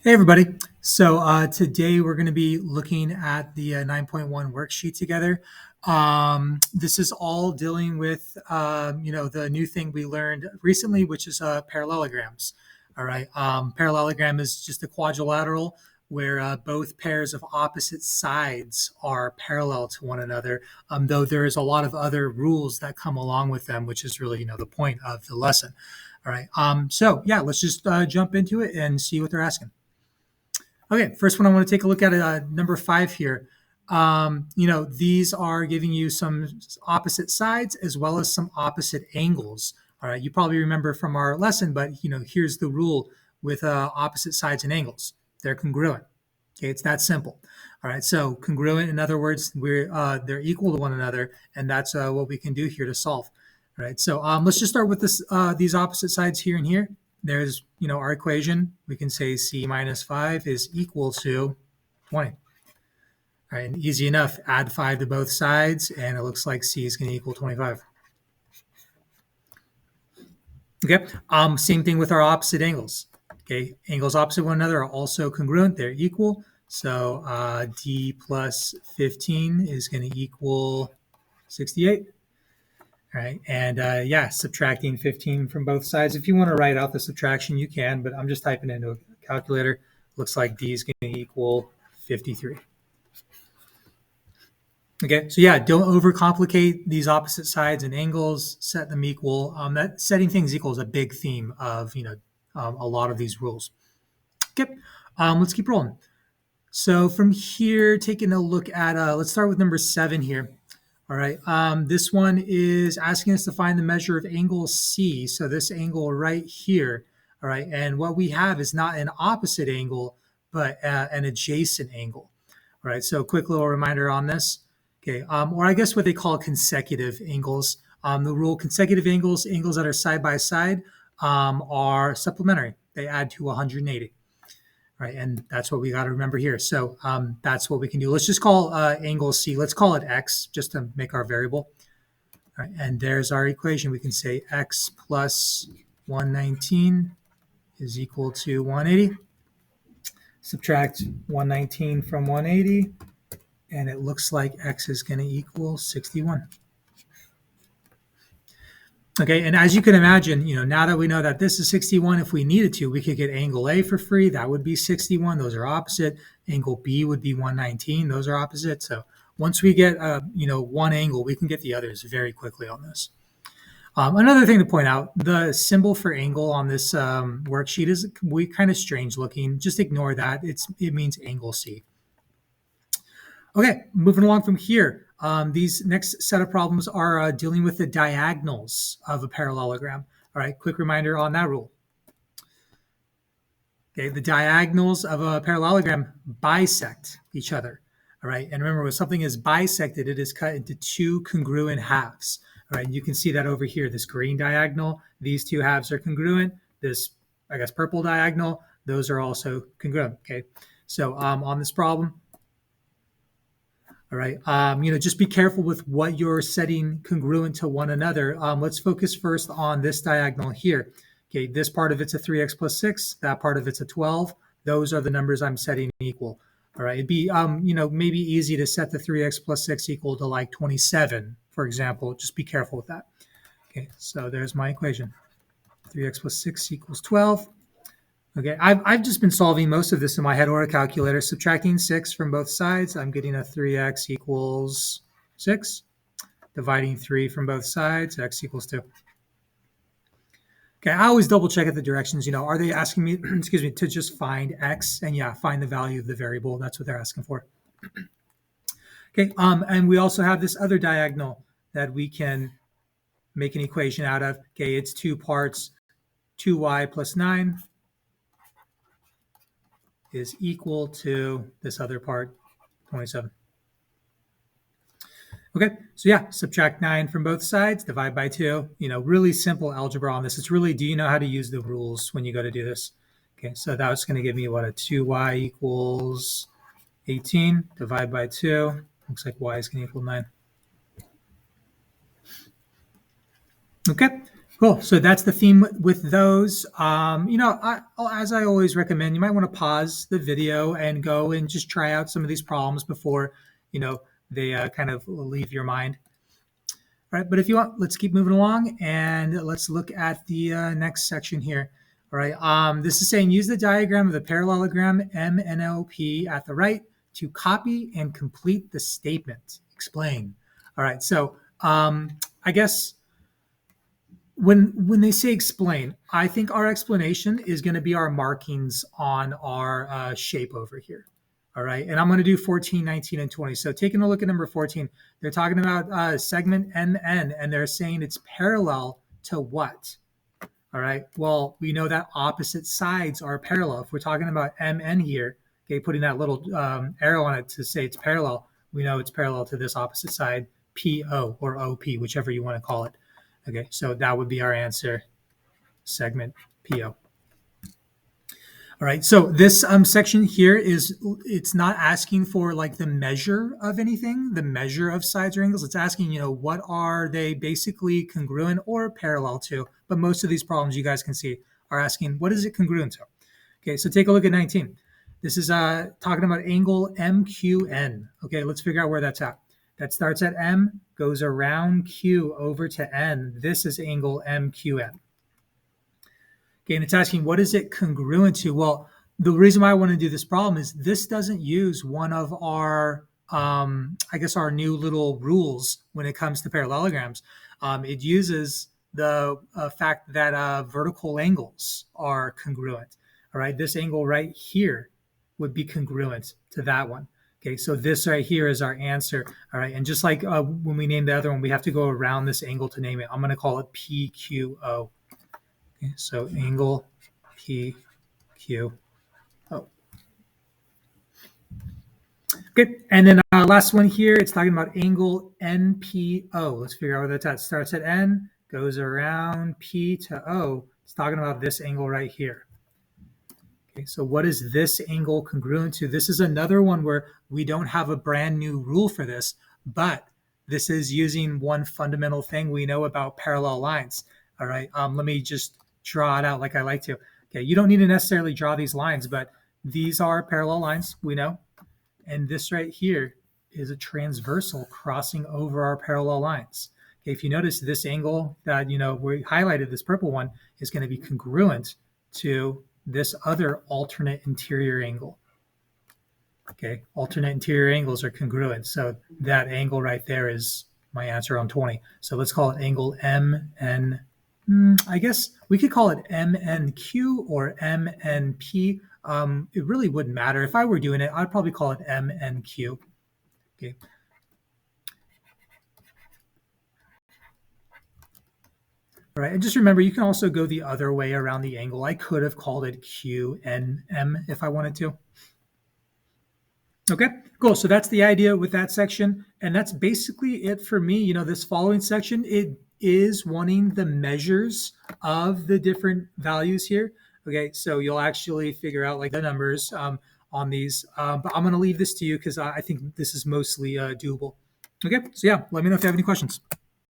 Hey, everybody. So today we're going to be looking at the 9.1 worksheet together. This is all dealing with, the new thing we learned recently, which is parallelograms. All right. Parallelogram is just a quadrilateral where both pairs of opposite sides are parallel to one another, though there is a lot of other rules that come along with them, which is really, the point of the lesson. All right. So let's just jump into it and see what they're asking. Okay, first one I want to take a look at number 5 here. These are giving you some opposite sides as well as some opposite angles. All right, you probably remember from our lesson, but here's the rule with opposite sides and angles. They're congruent. Okay, it's that simple. All right, so congruent, in other words, they're equal to one another, and that's what we can do here to solve. All right, so let's just start with these opposite sides here and here. There's, our equation. We can say c minus 5 is equal to 20. All right, and easy enough. Add 5 to both sides, and it looks like c is going to equal 25. Okay, same thing with our opposite angles. Okay, angles opposite one another are also congruent. They're equal. So d plus 15 is going to equal 68. All right, and subtracting 15 from both sides. If you want to write out the subtraction, you can, but I'm just typing it into a calculator. Looks like d is going to equal 53. Okay, so don't overcomplicate these opposite sides and angles. Set them equal. That setting things equal is a big theme of a lot of these rules. Okay, let's keep rolling. So from here, taking a look at let's start with number 7 here. All right, this one is asking us to find the measure of angle C. So this angle right here, all right, and what we have is not an opposite angle, but an adjacent angle. All right, so quick little reminder on this. Okay, or I guess what they call consecutive angles. The rule consecutive angles that are side by side, are supplementary. They add to 180. Right, and that's what we got to remember here. So that's what we can do. Let's just call angle C. Let's call it x, just to make our variable. All right, and there's our equation. We can say x plus 119 is equal to 180. Subtract 119 from 180, and it looks like x is going to equal 61. Okay, and as you can imagine, now that we know that this is 61, if we needed to, we could get angle A for free. That would be 61. Those are opposite. Angle B would be 119. Those are opposite. So once we get, one angle, we can get the others very quickly on this. Another thing to point out, the symbol for angle on this worksheet is kind of strange looking. Just ignore that. It means angle C. Okay, moving along from here. These next set of problems are dealing with the diagonals of a parallelogram. All right, quick reminder on that rule. Okay, the diagonals of a parallelogram bisect each other. All right, and remember, when something is bisected, it is cut into two congruent halves. All right, and you can see that over here, this green diagonal, these two halves are congruent. This, I guess, purple diagonal, those are also congruent. Okay, so on this problem, all right, just be careful with what you're setting congruent to one another. Let's focus first on this diagonal here. Okay, this part of it's a 3x plus 6, that part of it's a 12. Those are the numbers I'm setting equal. All right, it'd be, maybe easy to set the 3x plus 6 equal to like 27, for example. Just be careful with that. Okay, so there's my equation. 3x plus 6 equals 12. Okay, I've just been solving most of this in my head or a calculator, subtracting 6 from both sides. I'm getting a 3x equals 6. Dividing 3 from both sides, x equals 2. Okay, I always double check at the directions. Are they asking me, excuse me, to just find x and find the value of the variable? That's what they're asking for. Okay, and we also have this other diagonal that we can make an equation out of. Okay, it's two parts, 2y plus 9 is equal to this other part, 27. Okay, so subtract 9 from both sides, divide by 2. Really simple algebra on this. It's really, do you know how to use the rules when you go to do this? Okay, so that's going to give me what, a 2y equals 18, divide by 2. Looks like y is going to equal 9. Okay, Cool. So that's the theme with those. As I always recommend, you might want to pause the video and go and just try out some of these problems before, you know, they kind of leave your mind. All right, but if you want, let's keep moving along and let's look at the next section here. All right, this is saying use the diagram of the parallelogram MNOP at the right to copy and complete the statement. Explain. All right, so I guess when they say explain, I think our explanation is going to be our markings on our shape over here. All right, and I'm going to do 14, 19, and 20. So taking a look at number 14, they're talking about segment MN, and they're saying it's parallel to what? All right, well, we know that opposite sides are parallel. If we're talking about MN here, okay, putting that little arrow on it to say it's parallel, we know it's parallel to this opposite side, PO or OP, whichever you want to call it. Okay, so that would be our answer, segment PO. All right, so this section here it's not asking for like the measure of anything, the measure of sides or angles. It's asking, what are they basically congruent or parallel to? But most of these problems you guys can see are asking, what is it congruent to? Okay, so take a look at 19. This is talking about angle MQN. Okay, let's figure out where that's at. That starts at M, goes around Q over to N. This is angle MQN. Okay, and it's asking, what is it congruent to? Well, the reason why I want to do this problem is this doesn't use one of our, our new little rules when it comes to parallelograms. It uses the fact that vertical angles are congruent. All right, this angle right here would be congruent to that one. Okay, so this right here is our answer. All right, and just like when we name the other one, we have to go around this angle to name it. I'm going to call it PQO. Okay, so angle PQO. Okay, and then last one here, it's talking about angle NPO. Let's figure out where that's at. Starts at N, goes around P to O. It's talking about this angle right here. Okay, so what is this angle congruent to? This is another one where we don't have a brand new rule for this, but this is using one fundamental thing we know about parallel lines. All right, let me just draw it out like I like to. Okay, you don't need to necessarily draw these lines, but these are parallel lines, we know. And this right here is a transversal crossing over our parallel lines. Okay, if you notice this angle that, we highlighted, this purple one, is going to be congruent to this other alternate interior angle. Okay, alternate interior angles are congruent. So that angle right there is my answer on 20. So let's call it angle MN. I guess we could call it MNQ or MNP. It really wouldn't matter. If I were doing it, I'd probably call it MNQ. Okay. All right, and just remember, you can also go the other way around the angle. I could have called it QNM if I wanted to. Okay, cool. So that's the idea with that section. And that's basically it for me. This following section, it is wanting the measures of the different values here. Okay, so you'll actually figure out like the numbers on these. But I'm going to leave this to you because I think this is mostly doable. Okay, so yeah, let me know if you have any questions.